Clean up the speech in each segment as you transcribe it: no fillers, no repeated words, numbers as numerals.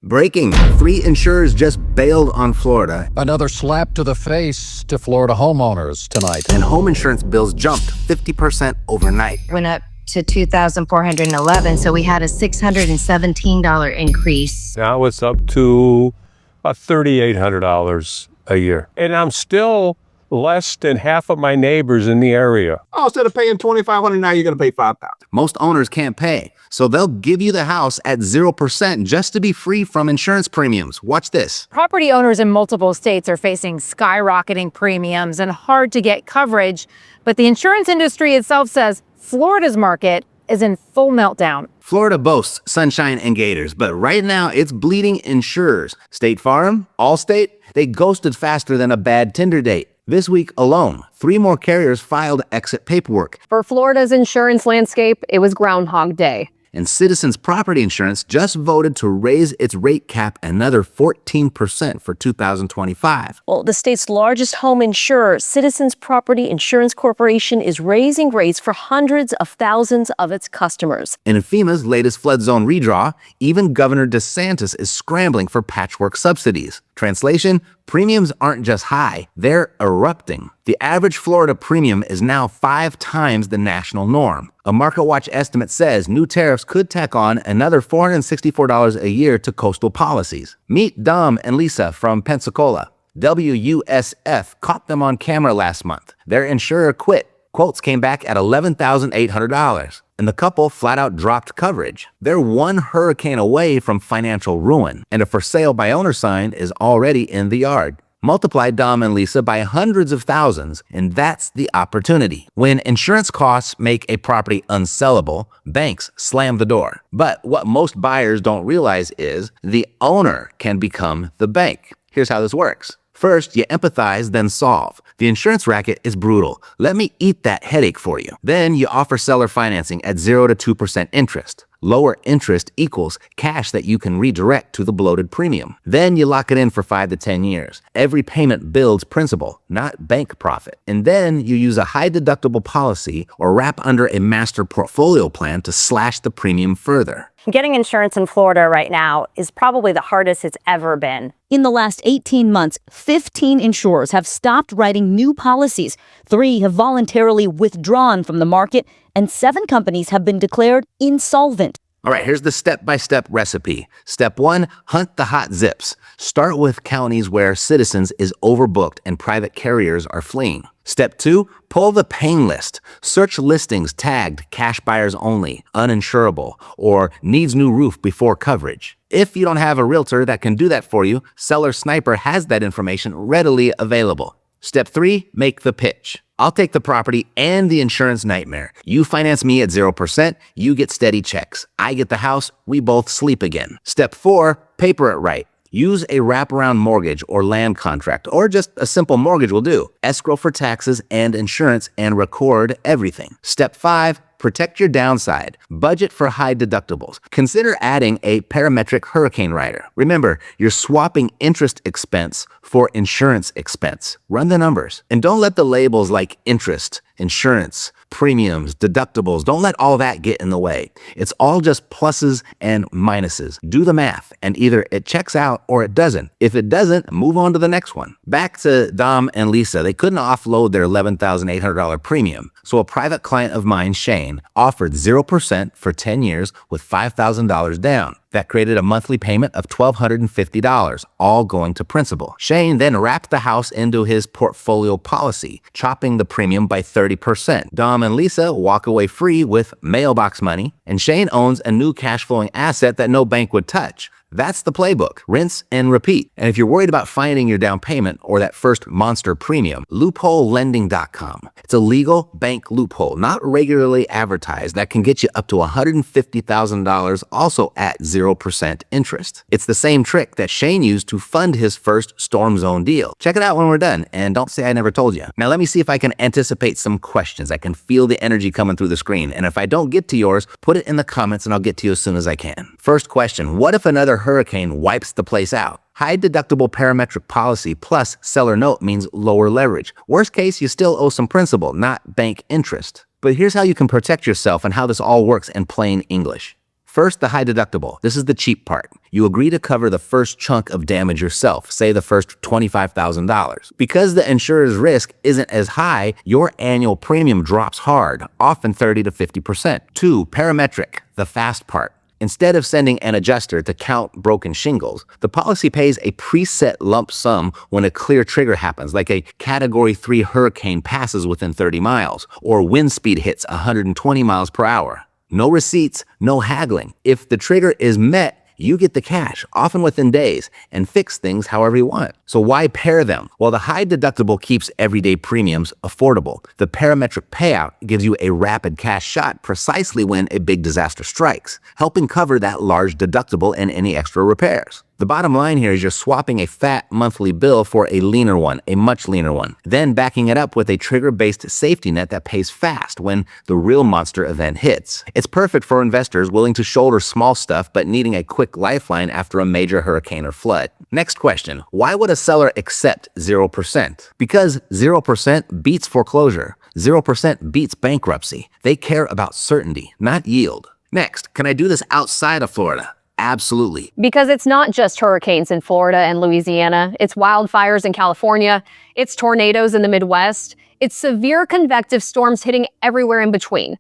Breaking. 3 insurers just bailed on Florida. Another slap to the face to Florida homeowners tonight. And home insurance bills jumped 50% overnight. Went up to $2,411, so we had a $617 increase. Now it's up to about $3,800 a year. And I'm still less than half of my neighbors in the area. Oh, instead of paying $2,500, now you're going to pay $5,000. Most owners can't pay, so they'll give you the house at 0% just to be free from insurance premiums. Watch this. Property owners in multiple states are facing skyrocketing premiums and hard to get coverage, but the insurance industry itself says Florida's market is in full meltdown. Florida boasts sunshine and gators, but right now it's bleeding insurers. State Farm, Allstate, they ghosted faster than a bad Tinder date. This week alone, 3 more carriers filed exit paperwork. For Florida's insurance landscape, it was Groundhog Day. And Citizens Property Insurance just voted to raise its rate cap another 14% for 2025. Well, the state's largest home insurer, Citizens Property Insurance Corporation, is raising rates for hundreds of thousands of its customers. In FEMA's latest flood zone redraw, even Governor DeSantis is scrambling for patchwork subsidies. Translation, premiums aren't just high, they're erupting. The average Florida premium is now 5 times the national norm. A MarketWatch estimate says new tariffs could tack on another $464 a year to coastal policies. Meet Dom and Lisa from Pensacola. WUSF caught them on camera last month. Their insurer quit. Quotes came back at $11,800. And the couple flat out dropped coverage. They're one hurricane away from financial ruin, and a for sale by owner sign is already in the yard. Multiply Dom and Lisa by hundreds of thousands, and that's the opportunity. When insurance costs make a property unsellable, banks slam the door. But what most buyers don't realize is the owner can become the bank. Here's how this works. First, you empathize, then solve. The insurance racket is brutal. Let me eat that headache for you. Then you offer seller financing at 0 to 2% interest. Lower interest equals cash that you can redirect to the bloated premium. Then you lock it in for 5 to 10 years. Every payment builds principal, not bank profit. And then you use a high deductible policy or wrap under a master portfolio plan to slash the premium further. Getting insurance in Florida right now is probably the hardest it's ever been. In the last 18 months, 15 insurers have stopped writing new policies. 3 have voluntarily withdrawn from the market, and 7 companies have been declared insolvent. All right, here's the step-by-step recipe. Step 1, hunt the hot zips. Start with counties where Citizens is overbooked and private carriers are fleeing. Step 2, pull the pain list. Search listings tagged cash buyers only, uninsurable, or needs new roof before coverage. If you don't have a realtor that can do that for you, Seller Sniper has that information readily available. Step 3, make the pitch. I'll take the property and the insurance nightmare. You finance me at 0%, you get steady checks. I get the house, we both sleep again. Step 4, paper it right. Use a wraparound mortgage or land contract, or just a simple mortgage will do. Escrow for taxes and insurance and record everything. Step 5, protect your downside. Budget for high deductibles. Consider adding a parametric hurricane rider. Remember, you're swapping interest expense for insurance expense. Run the numbers. And don't let the labels like interest, insurance, premiums, deductibles, don't let all that get in the way. It's all just pluses and minuses. Do the math, and either it checks out or it doesn't. If it doesn't, move on to the next one. Back to Dom and Lisa. They couldn't offload their $11,800 premium, so a private client of mine, Shane, offered 0% for 10 years with $5,000 down. That created a monthly payment of $1,250, all going to principal. Shane then wrapped the house into his portfolio policy, chopping the premium by 30%. Dom and Lisa walk away free with mailbox money, and Shane owns a new cash flowing asset that no bank would touch. That's the playbook. Rinse and repeat. And if you're worried about finding your down payment or that first monster premium, loopholelending.com. It's a legal bank loophole, not regularly advertised, that can get you up to $150,000, also at 0% interest. It's the same trick that Shane used to fund his first Storm Zone deal. Check it out when we're done, and don't say I never told you. Now let me see if I can anticipate some questions. I can feel the energy coming through the screen, and if I don't get to yours, put it in the comments and I'll get to you as soon as I can. First question, what if another hurricane wipes the place out? High deductible parametric policy plus seller note means lower leverage. Worst case, you still owe some principal, not bank interest. But here's how you can protect yourself and how this all works in plain English. First, the high deductible. This is the cheap part. You agree to cover the first chunk of damage yourself, say the first $25,000. Because the insurer's risk isn't as high, your annual premium drops hard, often 30 to 50%. 2, parametric, the fast part. Instead of sending an adjuster to count broken shingles, the policy pays a preset lump sum when a clear trigger happens, like a Category 3 hurricane passes within 30 miles, or wind speed hits 120 miles per hour. No receipts, no haggling. If the trigger is met, you get the cash, often within days, and fix things however you want. So why pair them? Well, the high deductible keeps everyday premiums affordable. The parametric payout gives you a rapid cash shot precisely when a big disaster strikes, helping cover that large deductible and any extra repairs. The bottom line here is you're swapping a fat monthly bill for a leaner one, a much leaner one, then backing it up with a trigger-based safety net that pays fast when the real monster event hits. It's perfect for investors willing to shoulder small stuff but needing a quick lifeline after a major hurricane or flood. Next question, why would a seller accept 0%? Because 0% beats foreclosure. 0% beats bankruptcy. They care about certainty, not yield. Next, can I do this outside of Florida? Absolutely. Because it's not just hurricanes in Florida and Louisiana. It's wildfires in California. It's tornadoes in the Midwest. It's severe convective storms hitting everywhere in between.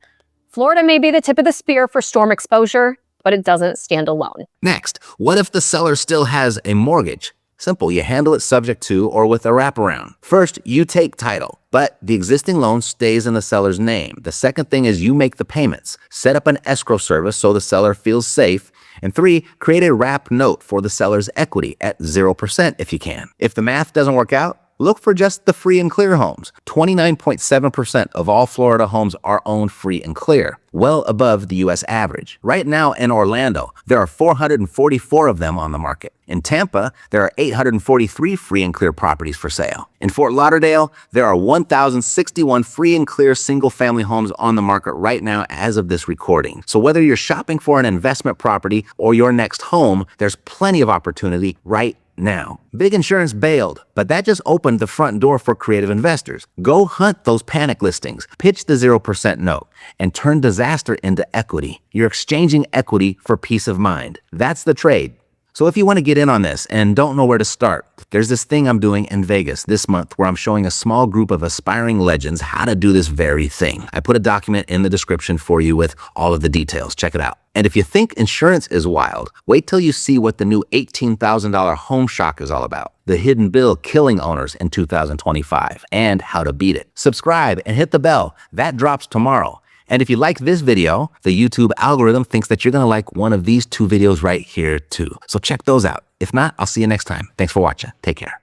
Florida may be the tip of the spear for storm exposure, but it doesn't stand alone. Next, what if the seller still has a mortgage? Simple, you handle it subject to or with a wraparound. First, you take title, but the existing loan stays in the seller's name. The second thing is you make the payments. Set up an escrow service so the seller feels safe. And 3, create a wrap note for the seller's equity at 0% if you can. If the math doesn't work out, look for just the free and clear homes. 29.7% of all Florida homes are owned free and clear, well above the U.S. average. Right now in Orlando, there are 444 of them on the market. In Tampa, there are 843 free and clear properties for sale. In Fort Lauderdale, there are 1,061 free and clear single-family homes on the market right now as of this recording. So whether you're shopping for an investment property or your next home, there's plenty of opportunity right now. Big insurance bailed, but that just opened the front door for creative investors. Go hunt those panic listings, pitch the 0% note, and turn disaster into equity. You're exchanging equity for peace of mind. That's the trade. So if you want to get in on this and don't know where to start, there's this thing I'm doing in Vegas this month where I'm showing a small group of aspiring legends how to do this very thing. I put a document in the description for you with all of the details. Check it out. And if you think insurance is wild, wait till you see what the new $18,000 home shock is all about. The hidden bill killing owners in 2025 and how to beat it. Subscribe and hit the bell. That drops tomorrow. And if you like this video, the YouTube algorithm thinks that you're going to like one of these 2 videos right here too. So check those out. If not, I'll see you next time. Thanks for watching. Take care.